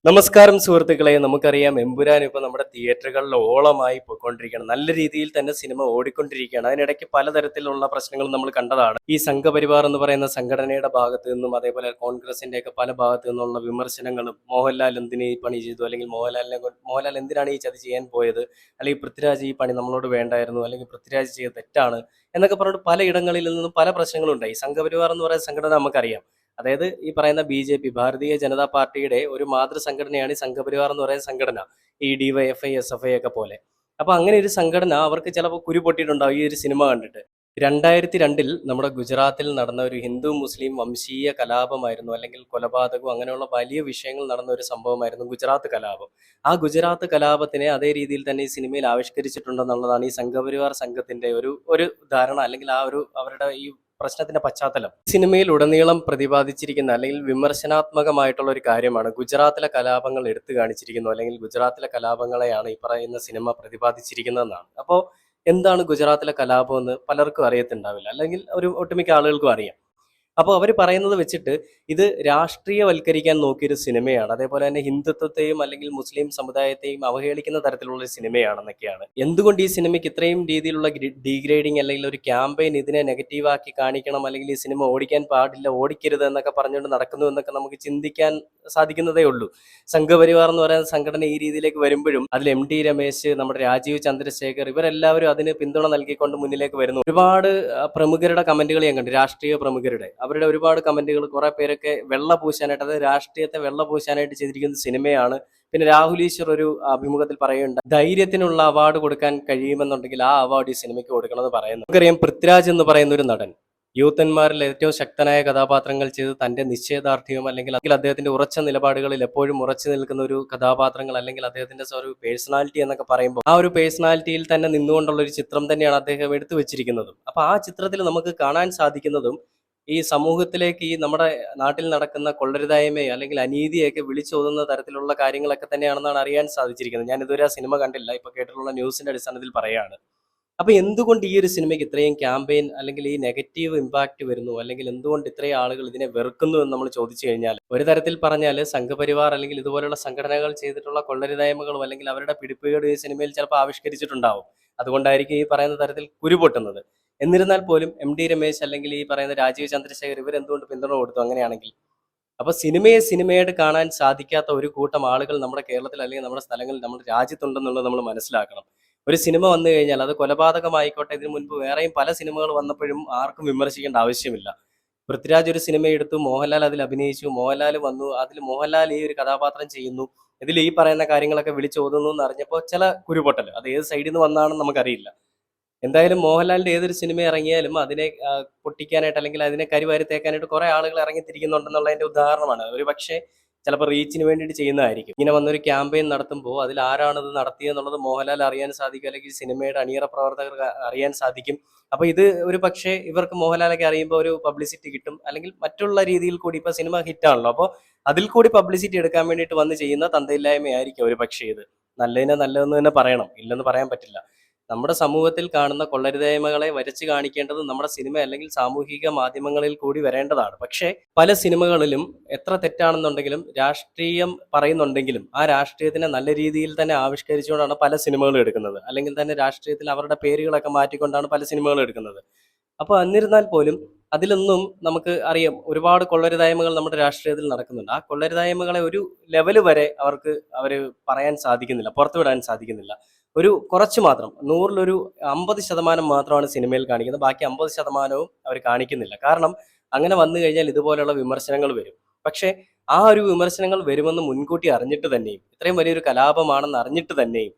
നമസ്കാരം സുഹൃത്തുക്കളെ. നമുക്കറിയാം എമ്പുരാൻ ഇപ്പൊ നമ്മുടെ തിയേറ്ററുകളിൽ ഓളമായി പോയിക്കൊണ്ടിരിക്കുകയാണ്. നല്ല രീതിയിൽ തന്നെ സിനിമ ഓടിക്കൊണ്ടിരിക്കുകയാണ്. അതിനിടയ്ക്ക് പലതരത്തിലുള്ള പ്രശ്നങ്ങളും നമ്മൾ കണ്ടതാണ്. ഈ സംഘപരിവാർ എന്ന് പറയുന്ന സംഘടനയുടെ ഭാഗത്തു നിന്നും അതേപോലെ കോൺഗ്രസിന്റെ ഒക്കെ പല ഭാഗത്തു നിന്നുള്ള വിമർശനങ്ങളും, മോഹൻലാൽ എന്തിന് ഈ പണി ചെയ്തു, അല്ലെങ്കിൽ മോഹൻലാൽ എന്തിനാണ് ഈ ചതി ചെയ്യാൻ പോയത്, അല്ലെങ്കിൽ പൃഥ്വിരാജ് ഈ പണി നമ്മളോട് വേണ്ടായിരുന്നു, അല്ലെങ്കിൽ പൃഥ്വിരാജ് ചെയ്ത് തെറ്റാണ് എന്നൊക്കെ പറഞ്ഞിട്ട് പലയിടങ്ങളിൽ നിന്നും പല പ്രശ്നങ്ങളും ഉണ്ടായി. സംഘപരിവാർ എന്ന് പറയുന്ന സംഘടന നമുക്കറിയാം. അതായത് ഈ പറയുന്ന ബി.ജെ.പി. ഭാരതീയ ജനതാ പാർട്ടിയുടെ ഒരു മാതൃ സംഘടനയാണ് ഈ സംഘപരിവാർ എന്ന് പറയുന്ന സംഘടന. ഈ ഡിവൈഎഫ്ഐ, എസ്എഫ്ഐ ഒക്കെ പോലെ. അപ്പൊ അങ്ങനെ ഒരു സംഘടന അവർക്ക് ചിലപ്പോൾ കുരു പൊട്ടിയിട്ടുണ്ടാവും ഈ ഒരു സിനിമ കണ്ടിട്ട്. 2002 നമ്മുടെ ഗുജറാത്തിൽ നടന്ന ഒരു ഹിന്ദു മുസ്ലിം വംശീയ കലാപമായിരുന്നു, അല്ലെങ്കിൽ കൊലപാതകവും അങ്ങനെയുള്ള വലിയ വിഷയങ്ങൾ നടന്ന ഒരു സംഭവമായിരുന്നു ഗുജറാത്ത് കലാപം. ആ ഗുജറാത്ത് കലാപത്തിനെ അതേ രീതിയിൽ തന്നെ ഈ സിനിമയിൽ ആവിഷ്കരിച്ചിട്ടുണ്ടെന്നുള്ളതാണ് ഈ സംഘപരിവാർ സംഘത്തിന്റെ ഒരു ഒരു ധാരണ, അല്ലെങ്കിൽ ആ ഒരു അവരുടെ ഈ പ്രശ്നത്തിന്റെ പശ്ചാത്തലം. സിനിമയിൽ ഉടനീളം പ്രതിപാദിച്ചിരിക്കുന്ന അല്ലെങ്കിൽ വിമർശനാത്മകമായിട്ടുള്ള ഒരു കാര്യമാണ് ഗുജറാത്തിലെ കലാപങ്ങൾ എടുത്തു കാണിച്ചിരിക്കുന്നു, അല്ലെങ്കിൽ ഗുജറാത്തിലെ കലാപങ്ങളെയാണ് ഈ പറയുന്ന സിനിമ പ്രതിപാദിച്ചിരിക്കുന്നതെന്നാണ്. അപ്പോൾ എന്താണ് ഗുജറാത്തിലെ കലാപം എന്ന് പലർക്കും അറിയത്തുണ്ടാവില്ല, അല്ലെങ്കിൽ ഒരു ഒട്ടുമിക്ക ആളുകൾക്കും അറിയാം. അപ്പോൾ അവർ പറയുന്നത് വെച്ചിട്ട് ഇത് രാഷ്ട്രീയവൽക്കരിക്കാൻ നോക്കിയൊരു സിനിമയാണ്, അതേപോലെ തന്നെ ഹിന്ദുത്വത്തെയും അല്ലെങ്കിൽ മുസ്ലിം സമുദായത്തെയും അവഹേളിക്കുന്ന തരത്തിലുള്ള ഒരു സിനിമയാണെന്നൊക്കെയാണ്. എന്തുകൊണ്ട് ഈ സിനിമയ്ക്ക് ഇത്രയും രീതിയിലുള്ള ഡീഗ്രേഡിങ് അല്ലെങ്കിൽ ഒരു ക്യാമ്പയിൻ ഇതിനെ നെഗറ്റീവാക്കി കാണിക്കണം, അല്ലെങ്കിൽ ഈ സിനിമ ഓടിക്കാൻ പാടില്ല, ഓടിക്കരുത് എന്നൊക്കെ പറഞ്ഞുകൊണ്ട് നടക്കുന്നു എന്നൊക്കെ നമുക്ക് ചിന്തിക്കാൻ സാധിക്കുന്നതേ ഉള്ളൂ. സംഘപരിവാർ എന്ന് പറയുന്ന സംഘടന ഈ രീതിയിലേക്ക് വരുമ്പോഴും അതിൽ എം.ടി. രമേശ്, നമ്മുടെ രാജീവ് ചന്ദ്രശേഖർ, ഇവരെല്ലാവരും അതിന് പിന്തുണ നൽകിക്കൊണ്ട് മുന്നിലേക്ക് വരുന്നു. ഒരുപാട് പ്രമുഖരുടെ കമന്റുകൾ ഞാൻ കണ്ടു, രാഷ്ട്രീയ പ്രമുഖരുടെ അവരുടെ ഒരുപാട് കമന്റുകൾ. കുറെ പേരൊക്കെ വെള്ള പൂശാനായിട്ട്, അതായത് രാഷ്ട്രീയത്തെ വെള്ള പൂശാനായിട്ട് ചെയ്തിരിക്കുന്ന സിനിമയാണ്. പിന്നെ രാഹുൽ ഈശ്വർ ഒരു അഭിമുഖത്തിൽ പറയുന്നുണ്ട്, ധൈര്യത്തിനുള്ള അവാർഡ് കൊടുക്കാൻ കഴിയുമെന്നുണ്ടെങ്കിൽ ആ അവാർഡ് ഈ സിനിമയ്ക്ക് കൊടുക്കണമെന്ന് പറയുന്നു. നമുക്കറിയാം പൃഥ്വിരാജ് എന്ന് പറയുന്ന ഒരു നടൻ യൂത്തന്മാരിൽ ഏറ്റവും ശക്തനായ കഥാപാത്രങ്ങൾ ചെയ്ത് തന്റെ നിശ്ചയദാർഢ്യം അല്ലെങ്കിൽ അദ്ദേഹത്തിന്റെ ഉറച്ച നിലപാടുകളിൽ എപ്പോഴും ഉറച്ചു നിൽക്കുന്ന ഒരു കഥാപാത്രങ്ങൾ, അല്ലെങ്കിൽ അദ്ദേഹത്തിന്റെ ഒരു പേഴ്സണാലിറ്റി എന്നൊക്കെ പറയുമ്പോൾ ആ ഒരു പേഴ്സണാലിറ്റിയിൽ തന്നെ നിന്നുകൊണ്ടുള്ള ഒരു ചിത്രം തന്നെയാണ് അദ്ദേഹം എടുത്തു വെച്ചിരിക്കുന്നതും. അപ്പൊ ആ ചിത്രത്തിൽ നമുക്ക് കാണാൻ സാധിക്കുന്നതും ഈ സമൂഹത്തിലേക്ക്, ഈ നമ്മുടെ നാട്ടിൽ നടക്കുന്ന കൊള്ളരുതായ്മയെ അല്ലെങ്കിൽ അനീതിയൊക്കെ വിളിച്ചോതുന്ന തരത്തിലുള്ള കാര്യങ്ങളൊക്കെ തന്നെയാണെന്നാണ് അറിയാൻ സാധിച്ചിരിക്കുന്നത്. ഞാൻ ഇതുവരെ ആ സിനിമ കണ്ടില്ല, ഇപ്പൊ കേട്ടിട്ടുള്ള ന്യൂസിന്റെ അടിസ്ഥാനത്തിൽ പറയാണ്. അപ്പൊ എന്തുകൊണ്ട് ഈ ഒരു സിനിമയ്ക്ക് ഇത്രയും ക്യാമ്പയിൻ അല്ലെങ്കിൽ ഈ നെഗറ്റീവ് ഇമ്പാക്ട് വരുന്നു, അല്ലെങ്കിൽ എന്തുകൊണ്ട് ഇത്രയും ആളുകൾ ഇതിനെ വെറുക്കുന്നു എന്ന് നമ്മൾ ചോദിച്ചു കഴിഞ്ഞാൽ, ഒരു തരത്തിൽ പറഞ്ഞാൽ സംഘപരിവാർ അല്ലെങ്കിൽ ഇതുപോലുള്ള സംഘടനകൾ ചെയ്തിട്ടുള്ള കൊള്ളരുതായ്മകളും അല്ലെങ്കിൽ അവരുടെ പിടിപ്പുകേട് ഈ സിനിമയിൽ ചിലപ്പോൾ ആവിഷ്കരിച്ചിട്ടുണ്ടാവും. അതുകൊണ്ടായിരിക്കും ഈ പറയുന്ന തരത്തിൽ കുരുപൊട്ടുന്നത്. എന്നിരുന്നാൽ പോലും എം.ടി. രമേശ് അല്ലെങ്കിൽ ഈ പറയുന്ന രാജീവ് ചന്ദ്രശേഖർ ഇവരെന്തുകൊണ്ട് പിന്തുണ കൊടുത്തു അങ്ങനെയാണെങ്കിൽ? അപ്പൊ സിനിമയെ സിനിമയായിട്ട് കാണാൻ സാധിക്കാത്ത ഒരു കൂട്ടം ആളുകൾ നമ്മുടെ കേരളത്തിൽ അല്ലെങ്കിൽ നമ്മുടെ സ്ഥലങ്ങളിൽ, നമ്മുടെ രാജ്യത്തുണ്ടെന്നുള്ളത് നമ്മൾ മനസ്സിലാക്കണം. ഒരു സിനിമ വന്നു കഴിഞ്ഞാൽ അത് കൊലപാതകമായിക്കോട്ടെ, ഇതിനു മുൻപ് വേറെയും പല സിനിമകൾ വന്നപ്പോഴും ആർക്കും വിമർശിക്കേണ്ട ആവശ്യമില്ല. പൃഥ്വിരാജ് ഒരു സിനിമ എടുത്തു, മോഹൻലാൽ അതിൽ അഭിനയിച്ചു, മോഹൻലാൽ വന്നു, അതിൽ മോഹൻലാൽ ഈ ഒരു കഥാപാത്രം ചെയ്യുന്നു, ഇതിൽ ഈ പറയുന്ന കാര്യങ്ങളൊക്കെ വിളിച്ചോതുന്നു എന്ന് അറിഞ്ഞപ്പോൾ ചില കുരുപൊട്ടൽ, അത് ഏത് സൈഡിൽ നിന്ന് വന്നാണെന്ന് നമുക്കറിയില്ല. എന്തായാലും മോഹൻലാലിന്റെ ഏതൊരു സിനിമ ഇറങ്ങിയാലും അതിനെ പൊട്ടിക്കാനായിട്ട് അല്ലെങ്കിൽ അതിനെ കരിവാരി തേക്കാനായിട്ട് കുറെ ആളുകൾ ഇറങ്ങിത്തിരിക്കുന്നുണ്ടെന്നുള്ളതിന്റെ ഉദാഹരണമാണ്. ഒരു പക്ഷേ ചിലപ്പോൾ റീച്ചിന് വേണ്ടിയിട്ട് ചെയ്യുന്നതായിരിക്കും. ഇങ്ങനെ വന്നൊരു ക്യാമ്പയിൻ നടത്തുമ്പോൾ അതിൽ ആരാണത് നടത്തിയെന്നുള്ളത് മോഹൻലാൽ അറിയാൻ സാധിക്കും, അല്ലെങ്കിൽ സിനിമയുടെ അണിയറ പ്രവർത്തകർക്ക് അറിയാൻ സാധിക്കും. അപ്പൊ ഇത് ഒരു പക്ഷേ ഇവർക്ക് മോഹൻലാലൊക്കെ അറിയുമ്പോൾ ഒരു പബ്ലിസിറ്റി കിട്ടും, അല്ലെങ്കിൽ മറ്റുള്ള രീതിയിൽ കൂടി, ഇപ്പൊ സിനിമ ഹിറ്റാണല്ലോ, അപ്പോൾ അതിൽ കൂടി പബ്ലിസിറ്റി എടുക്കാൻ വേണ്ടിയിട്ട് വന്ന് ചെയ്യുന്ന തന്തയില്ലായ്മയായിരിക്കും ഒരു പക്ഷേ ഇത്. നല്ലതിനെ നല്ലതെന്ന് തന്നെ പറയണം, ഇല്ലെന്ന് പറയാൻ പറ്റില്ല. നമ്മുടെ സമൂഹത്തിൽ കാണുന്ന കൊള്ളരുതായ്മകളെ വരച്ച് കാണിക്കേണ്ടത് നമ്മുടെ സിനിമ അല്ലെങ്കിൽ സാമൂഹിക മാധ്യമങ്ങളിൽ കൂടി വരേണ്ടതാണ്. പക്ഷേ പല സിനിമകളിലും എത്ര തെറ്റാണെന്നുണ്ടെങ്കിലും രാഷ്ട്രീയം പറയുന്നുണ്ടെങ്കിലും ആ രാഷ്ട്രീയത്തിനെ നല്ല രീതിയിൽ തന്നെ ആവിഷ്കരിച്ചുകൊണ്ടാണ് പല സിനിമകളും എടുക്കുന്നത്, അല്ലെങ്കിൽ തന്നെ രാഷ്ട്രീയത്തിൽ അവരുടെ പേരുകളൊക്കെ മാറ്റിക്കൊണ്ടാണ് പല സിനിമകളും എടുക്കുന്നത്. അപ്പോൾ എന്നിരുന്നാൽ പോലും അതിലൊന്നും നമുക്ക് അറിയാം, ഒരുപാട് കൊള്ളരുതായ്മകൾ നമ്മുടെ രാഷ്ട്രീയത്തിൽ നടക്കുന്നുണ്ട്. ആ കൊള്ളരുതായ്മകളെ ഒരു ലെവല് വരെ അവർ പറയാൻ സാധിക്കുന്നില്ല, പുറത്തുവിടാൻ സാധിക്കുന്നില്ല. ഒരു കുറച്ച് മാത്രം, 100-ൽ 50% മാത്രമാണ് സിനിമയിൽ കാണിക്കുന്നത്, ബാക്കി 50%വും അവർ കാണിക്കുന്നില്ല. കാരണം അങ്ങനെ വന്നു കഴിഞ്ഞാൽ ഇതുപോലെയുള്ള വിമർശനങ്ങൾ വരും. പക്ഷേ ആ ഒരു വിമർശനങ്ങൾ വരുമെന്ന് മുൻകൂട്ടി അറിഞ്ഞിട്ട് തന്നെയും, ഇത്രയും വലിയൊരു കലാപമാണെന്ന് അറിഞ്ഞിട്ട് തന്നെയും,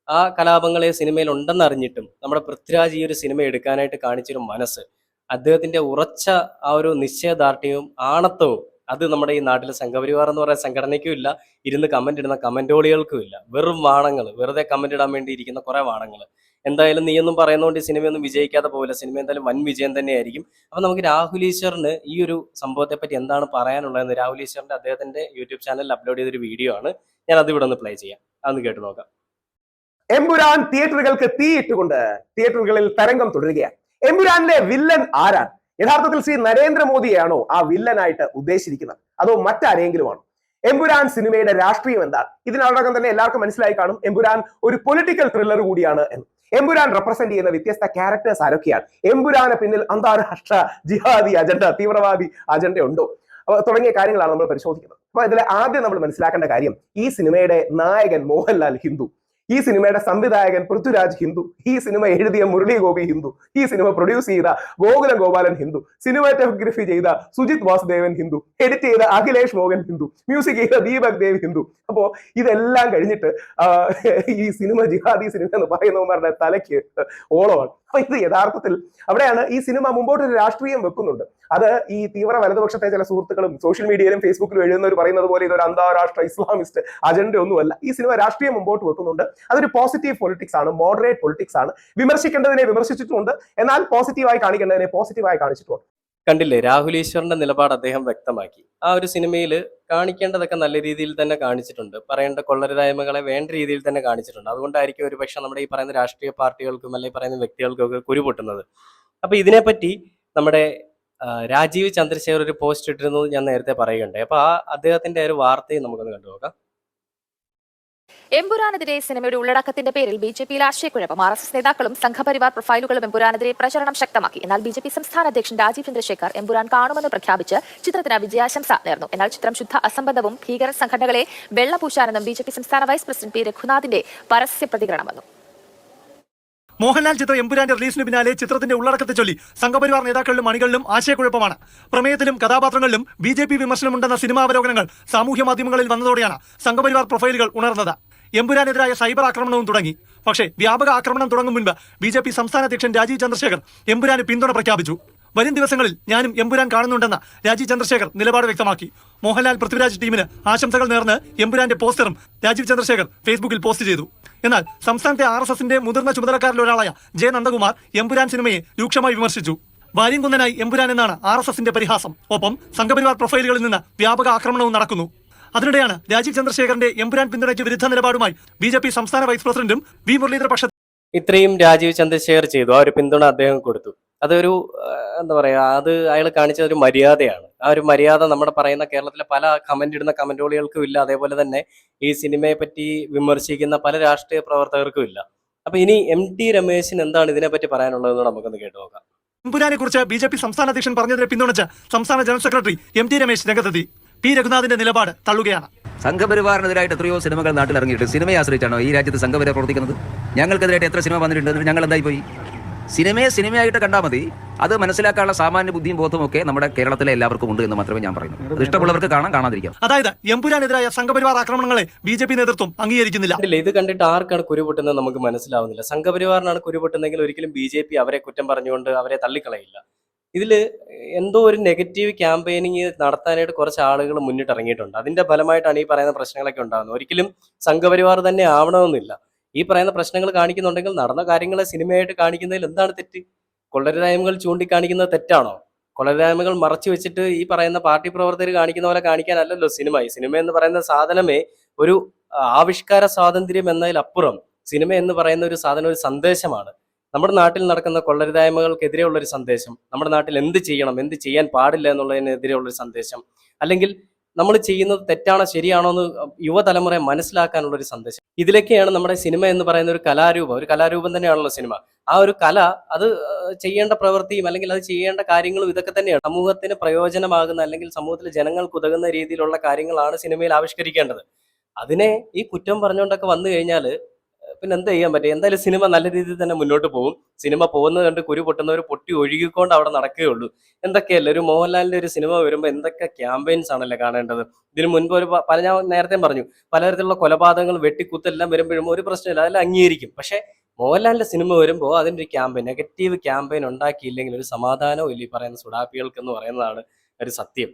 ആ കലാപങ്ങളെ സിനിമയിൽ ഉണ്ടെന്ന് അറിഞ്ഞിട്ടും നമ്മുടെ പൃഥ്വിരാജ് ഈ ഒരു സിനിമ എടുക്കാനായിട്ട് കാണിച്ചൊരു മനസ്സ്, അദ്ദേഹത്തിന്റെ ഉറച്ച ആ ഒരു നിശ്ചയദാർഢ്യവും ആണത്വവും, അത് നമ്മുടെ ഈ നാട്ടിലെ സംഘപരിവാർ എന്ന് പറയുന്ന സംഘടനയ്ക്കും ഇല്ല, ഇരുന്ന് കമന്റ് ഇടുന്ന കമന്റോളികൾക്കും ഇല്ല. വെറും വാണങ്ങൾ, വെറുതെ കമന്റ് ഇടാൻ വേണ്ടി ഇരിക്കുന്ന കുറെ വാണങ്ങൾ. എന്തായാലും നീയൊന്നും പറയുന്നതുകൊണ്ട് ഈ സിനിമയൊന്നും വിജയിക്കാതെ പോകില്ല, സിനിമ എന്തായാലും വൻ വിജയം തന്നെയായിരിക്കും. അപ്പൊ നമുക്ക് രാഹുൽ ഈശ്വറിന് ഈ ഒരു സംഭവത്തെ പറ്റി എന്താണ് പറയാനുള്ളതെന്ന് രാഹുൽ ഈശ്വറിന്റെ അദ്ദേഹത്തിന്റെ യൂട്യൂബ് ചാനലിൽ അപ്ലോഡ് ചെയ്തൊരു വീഡിയോ ആണ്, ഞാൻ അത് ഇവിടെ ഒന്ന് പ്ലേ ചെയ്യാം, അതൊന്ന് കേട്ട് നോക്കാം. എമ്പുരാൻ തിയേറ്ററുകൾക്ക് തീയിട്ടുകൊണ്ട് തിയേറ്ററുകളിൽ തരംഗം തുടരുകയാണ്. എമ്പുരാനിലെ വില്ലൻ ആരാണ്? യഥാർത്ഥത്തിൽ ശ്രീ നരേന്ദ്രമോദിയെയാണോ ആ വില്ലനായിട്ട് ഉദ്ദേശിച്ചിരിക്കുന്നത്, അതോ മറ്റാരെങ്കിലും ആണോ? എമ്പുരാൻ സിനിമയുടെ രാഷ്ട്രീയം എന്താണ്? ഇതിനോടകം തന്നെ എല്ലാവർക്കും മനസ്സിലായി കാണും എമ്പുരാൻ ഒരു പൊളിറ്റിക്കൽ ത്രില്ലർ കൂടിയാണ് എന്ന്. എമ്പുരാൻ റെപ്രസെന്റ് ചെയ്യുന്ന വ്യത്യസ്ത ക്യാരക്ടേഴ്സ് ആരൊക്കെയാണ്? എമ്പുരാന് പിന്നിൽ അന്താരാഷ്ട്ര ജിഹാദി അജണ്ട, തീവ്രവാദി അജണ്ട ഉണ്ടോ? തുടങ്ങിയ കാര്യങ്ങളാണ് നമ്മൾ പരിശോധിക്കുന്നത്. അപ്പൊ ഇതിലെ ആദ്യം നമ്മൾ മനസ്സിലാക്കേണ്ട കാര്യം, ഈ സിനിമയുടെ നായകൻ മോഹൻലാൽ ഹിന്ദു, ഈ സിനിമയുടെ സംവിധായകൻ പൃഥ്വിരാജ് ഹിന്ദു, ഈ സിനിമ എഴുതിയ മുരളി ഗോപി ഹിന്ദു, ഈ സിനിമ പ്രൊഡ്യൂസ് ചെയ്ത ഗോകുലം ഗോപാലൻ ഹിന്ദു, സിനിമാറ്റോഗ്രഫി ചെയ്ത സുജിത് വാസുദേവൻ ഹിന്ദു, എഡിറ്റ് ചെയ്ത അഖിലേഷ് മോഹൻ ഹിന്ദു, മ്യൂസിക് ചെയ്ത ദീപക് ദേവ് ഹിന്ദു. അപ്പോ ഇതെല്ലാം കഴിഞ്ഞിട്ട് ഈ സിനിമ ജിഹാദി സിനിമ എന്ന് പറയുന്നവന്മാരുടെ തലയ്ക്ക് ഓളമാണ്. അപ്പൊ ഇത് യഥാർത്ഥത്തിൽ അവിടെയാണ് ഈ സിനിമ മുമ്പോട്ടൊരു രാഷ്ട്രീയം വെക്കുന്നുണ്ട്. അത് ഈ തീവ്ര വലതുപക്ഷത്തെ ചില സുഹൃത്തുക്കളും സോഷ്യൽ മീഡിയയിലും ഫേസ്ബുക്കിലും എഴുതുന്നവർ പറയുന്നത് പോലെ ഇതൊരു അന്താരാഷ്ട്ര ഇസ്ലാമിസ്റ്റ് അജണ്ട ഒന്നുമല്ല. ഈ സിനിമ രാഷ്ട്രീയം മുമ്പോട്ട് വെക്കുന്നുണ്ട്. അതൊരു പോസിറ്റീവ് പൊളിറ്റിക്സ് ആണ്, മോഡറേറ്റ് പൊളിറ്റിക്സ് ആണ്. വിമർശിക്കേണ്ടതിനെ വിമർശിച്ചിട്ടുണ്ട്, എന്നാൽ പോസിറ്റീവായി കാണിക്കേണ്ടതിനെ പോസിറ്റീവായി കാണിച്ചിട്ടുണ്ട്. കണ്ടില്ലേ, രാഹുൽ ഈശ്വറിന്റെ നിലപാട് അദ്ദേഹം വ്യക്തമാക്കി. ആ ഒരു സിനിമയിൽ കാണിക്കേണ്ടതൊക്കെ നല്ല രീതിയിൽ തന്നെ കാണിച്ചിട്ടുണ്ട്, പറയേണ്ട കൊള്ളരുതായ്മകളെ വേണ്ട രീതിയിൽ തന്നെ കാണിച്ചിട്ടുണ്ട്. അതുകൊണ്ടായിരിക്കും ഒരു പക്ഷെ നമ്മുടെ ഈ പറയുന്ന രാഷ്ട്രീയ പാർട്ടികൾക്കും അല്ലെങ്കിൽ പറയുന്ന വ്യക്തികൾക്കും ഒക്കെ കുരുപൊട്ടുന്നത്. അപ്പൊ ഇതിനെപ്പറ്റി നമ്മുടെ രാജീവ് ചന്ദ്രശേഖർ ഒരു പോസ്റ്റ് ഇട്ടിരുന്നത് ഞാൻ നേരത്തെ പറയുകയുണ്ടായി. അപ്പൊ അദ്ദേഹത്തിന്റെ ഒരു വാർത്തയും നമുക്കൊന്ന് കണ്ടുനോക്കാം. എമ്പുരാനെതിരെ സിനിമയുടെ ഉള്ളടക്കത്തിന്റെ പേരിൽ ബിജെപിയിൽ ആശയക്കുഴപ്പം. RSS നേതാക്കളും സംഘപരിവാർ പ്രൊഫൈലുകളും എമ്പുരാനെതിരെ പ്രചരണം ശക്തമാക്കി. എന്നാൽ ബിജെപി സംസ്ഥാന അധ്യക്ഷൻ രാജീവ് ചന്ദ്രശേഖർ എമ്പുരാൻ കാണുമെന്ന് പ്രഖ്യാപിച്ച് ചിത്രത്തിന് വിജയാശംസ നേർന്നു. എന്നാൽ ചിത്രം ശുദ്ധ അസംബന്ധവും ഭീകര സംഘടനകളെ വെള്ളപൂശാനെന്നും ബിജെപി സംസ്ഥാന വൈസ് പ്രസിഡന്റ് പി രഘുനാഥിന്റെ പരസ്യ പ്രതികരണം വന്നു. മോഹൻലാൽ ചിത്രം എമ്പുരാന്റെ റിലീസിന് പിന്നാലെ ചിത്രത്തിന്റെ ഉള്ളടക്കത്തെ ചൊല്ലി സംഘപരിവാർ നേതാക്കളിലും അണികളിലും ആശയക്കുഴപ്പമാണ്. പ്രമേയത്തിലും കഥാപാത്രങ്ങളിലും BJP വിമർശനമുണ്ടെന്ന സിനിമാവലോകനങ്ങൾ സാമൂഹ്യ മാധ്യമങ്ങളിൽ വന്നതോടെയാണ് സംഘപരിവാർ പ്രൊഫൈലുകൾ ഉണർന്നത്. എമ്പുരാനെതിരായ സൈബർ ആക്രമണവും തുടങ്ങി. പക്ഷേ വ്യാപക ആക്രമണം തുടങ്ങും മുൻപ് BJP സംസ്ഥാന അധ്യക്ഷൻ രാജീവ് ചന്ദ്രശേഖർ എമ്പുരാന് പിന്തുണ പ്രഖ്യാപിച്ചു. വരും ദിവസങ്ങളിൽ ഞാനും എമ്പുരാൻ കാണുന്നുണ്ടെന്ന് രാജീവ് ചന്ദ്രശേഖർ നിലപാട് വ്യക്തമാക്കി. മോഹൻലാൽ പൃഥ്വിരാജ് ടീമിന് ആശംസകൾ നേർന്ന് എമ്പുരാന്റെ പോസ്റ്ററും രാജീവ് ചന്ദ്രശേഖർ ഫേസ്ബുക്കിൽ പോസ്റ്റ് ചെയ്തു. എന്നാൽ സംസ്ഥാനത്തെ RSSന്റെ മുതിർന്ന ചുമതലക്കാരിൽ ഒരാളായ ജെ നന്ദകുമാർ എമ്പുരാൻ സിനിമയെ രൂക്ഷമായി വിമർശിച്ചു. വാര്യംകുന്നനായി എമ്പുരാൻ എന്നാണ് RSSന്റെ പരിഹാസം. ഒപ്പം സംഘപരിവാർ പ്രൊഫൈലുകളിൽ നിന്ന് വ്യാപക ആക്രമണവും നടക്കുന്നു. അതിനിടെയാണ് രാജീവ് ചന്ദ്രശേഖറിന്റെ എമ്പുരാൻ പിന്തുണയ്ക്ക് വിരുദ്ധ നിലപാടുമായി BJP സംസ്ഥാന വൈസ് പ്രസിഡന്റും വി മുരളീധര പക്ഷ ഇത്രയും രാജീവ് ചന്ദ്രശേഖർ ചെയ്തു. ആ ഒരു പിന്തുണ അദ്ദേഹം കൊടുത്തു. അതൊരു എന്താ പറയാ, അത് അയാൾ കാണിച്ച ഒരു മര്യാദയാണ്. ആ ഒരു മര്യാദ നമ്മുടെ പറയുന്ന കേരളത്തിലെ പല കമന്റ് ഇടുന്ന കമന്റോളികൾക്കും ഇല്ല. അതേപോലെ തന്നെ ഈ സിനിമയെ പറ്റി വിമർശിക്കുന്ന പല രാഷ്ട്രീയ പ്രവർത്തകർക്കും ഇല്ല. അപ്പൊ ഇനി MT രമേശിന് എന്താണ് ഇതിനെപ്പറ്റി പറയാനുള്ളതെന്ന് നമുക്കൊന്ന് കേട്ടു നോക്കാം. എമ്പുരാനെ കുറിച്ച് BJP സംസ്ഥാന അധ്യക്ഷൻ പറഞ്ഞതിനെ പിന്തുണച്ച് സംസ്ഥാന ജനറൽ സെക്രട്ടറി MT രമേശ് രംഗത്തെത്തി. പി രഘുനാഥിന്റെ നിലപാട് തള്ളുകയാണ്. സംഘപരിവാറിനെതിരായിട്ട് എത്രയോ സിനിമകൾ നാട്ടിൽ ഇറങ്ങിയിട്ട് സിനിമയെ ആശ്രയിച്ചാണോ ഈ രാജ്യത്ത് സംഘപരിവാർ പ്രവർത്തിക്കുന്നത്? ഞങ്ങൾക്കെതിരായിട്ട് എത്ര സിനിമ വന്നിട്ടുണ്ട്? ഞങ്ങൾ എന്തായി പോയി? സിനിമയെ സിനിമയായിട്ട് കണ്ടാൽ മതി. അത് മനസ്സിലാക്കാനുള്ള സാമാന്യ ബുദ്ധിയും ബോധവും ഒക്കെ നമ്മുടെ കേരളത്തിലെ എല്ലാവർക്കും ഉണ്ട് എന്ന് മാത്രമേ ഞാൻ പറയുന്നു. അത് ഇഷ്ടമുള്ളവർക്ക് കാണാം, കാണാതിരിക്കാം. അതായത് എമ്പുരാനെതിരായ സംഘപരിവാർ ആക്രമണങ്ങളെ BJP നേതൃത്വം അംഗീകരിക്കുന്നില്ല. ഇത് കണ്ടിട്ട് ആർക്കാണ് കുരുപൊട്ടുന്നത് നമുക്ക് മനസ്സിലാവുന്നില്ല. സംഘപരിവാറിനാണ് കുരുപൊട്ടുന്നെങ്കിൽ ഒരിക്കലും BJP അവരെ കുറ്റം പറഞ്ഞുകൊണ്ട് അവരെ തള്ളിക്കളയില്ല. ഇതില് എന്തോ ഒരു നെഗറ്റീവ് ക്യാമ്പയിനിങ് നടത്താനായിട്ട് കുറച്ച് ആളുകൾ മുന്നിട്ടിറങ്ങിയിട്ടുണ്ട്. അതിന്റെ ഫലമായിട്ടാണ് ഈ പറയുന്ന പ്രശ്നങ്ങളൊക്കെ ഉണ്ടാകുന്നത്. ഒരിക്കലും സംഘപരിവാർ തന്നെ ആവണമെന്നില്ല. ഈ പറയുന്ന പ്രശ്നങ്ങൾ കാണിക്കുന്നുണ്ടെങ്കിൽ നടന്ന കാര്യങ്ങളെ സിനിമയായിട്ട് കാണിക്കുന്നതിൽ എന്താണ് തെറ്റ്? കൊള്ളരുതായ്മകൾ ചൂണ്ടിക്കാണിക്കുന്നത് തെറ്റാണോ? കൊള്ളരുതായ്മകൾ മറച്ചു വെച്ചിട്ട് ഈ പറയുന്ന പാർട്ടി പ്രവർത്തകർ കാണിക്കുന്ന പോലെ കാണിക്കാനല്ലല്ലോ സിനിമ. ഈ സിനിമ എന്ന് പറയുന്ന സാധനമേ ഒരു ആവിഷ്കാര സ്വാതന്ത്ര്യം എന്നതിലപ്പുറം സിനിമ എന്ന് പറയുന്ന ഒരു സാധനം ഒരു സന്ദേശമാണ്. നമ്മുടെ നാട്ടിൽ നടക്കുന്ന കൊള്ളരുതായ്മകൾക്കെതിരെയുള്ള ഒരു സന്ദേശം, നമ്മുടെ നാട്ടിൽ എന്ത് ചെയ്യണം, എന്ത് ചെയ്യാൻ പാടില്ല എന്നുള്ളതിനെതിരെയുള്ളൊരു സന്ദേശം, അല്ലെങ്കിൽ നമ്മൾ ചെയ്യുന്നത് തെറ്റാണോ ശരിയാണോ എന്ന് യുവതലമുറയെ മനസ്സിലാക്കാനുള്ള ഒരു സന്ദേശം. ഇതിലൊക്കെയാണ് നമ്മുടെ സിനിമ എന്ന് പറയുന്ന ഒരു കലാരൂപം തന്നെയാണല്ലോ സിനിമ. ആ ഒരു കല, അത് ചെയ്യേണ്ട പ്രവൃത്തിയും അല്ലെങ്കിൽ അത് ചെയ്യേണ്ട കാര്യങ്ങളും ഇതൊക്കെ തന്നെയാണ്. സമൂഹത്തിന് പ്രയോജനമാകുന്ന അല്ലെങ്കിൽ സമൂഹത്തിലെ ജനങ്ങൾക്ക് ഉതകുന്ന രീതിയിലുള്ള കാര്യങ്ങളാണ് സിനിമയിൽ ആവിഷ്കരിക്കേണ്ടത്. അതിനെ ഈ കുറ്റം പറഞ്ഞുകൊണ്ടൊക്കെ വന്നു കഴിഞ്ഞാൽ പിന്നെ എന്ത് ചെയ്യാൻ പറ്റും? എന്തായാലും സിനിമ നല്ല രീതിയിൽ തന്നെ മുന്നോട്ട് പോകും. സിനിമ പോകുന്നത് കണ്ട് കുരു പൊട്ടുന്നവർ പൊട്ടി ഒഴുകിക്കൊണ്ട് അവിടെ നടക്കുകയുള്ളൂ. എന്തൊക്കെയല്ലേ ഒരു മോഹൻലാലിന്റെ ഒരു സിനിമ വരുമ്പോൾ എന്തൊക്കെ ക്യാമ്പയിൻസ് ആണല്ലേ കാണേണ്ടത്. ഇതിനു മുൻപ് ഞാൻ നേരത്തെ പറഞ്ഞു, പലതരത്തിലുള്ള കൊലപാതകങ്ങൾ വെട്ടിക്കുത്തെല്ലാം വരുമ്പോഴും ഒരു പ്രശ്നമില്ല, അതെല്ലാം അംഗീകരിക്കും. പക്ഷെ മോഹൻലാലിന്റെ സിനിമ വരുമ്പോൾ അതിൻ്റെ ഒരു ക്യാമ്പയിൻ, നെഗറ്റീവ് ക്യാമ്പയിൻ ഉണ്ടാക്കിയില്ലെങ്കിൽ ഒരു സമാധാനവും ഇല്ല ഈ പറയുന്ന സുഡാപ്പികൾക്ക് എന്ന് പറയുന്നതാണ് ഒരു സത്യം.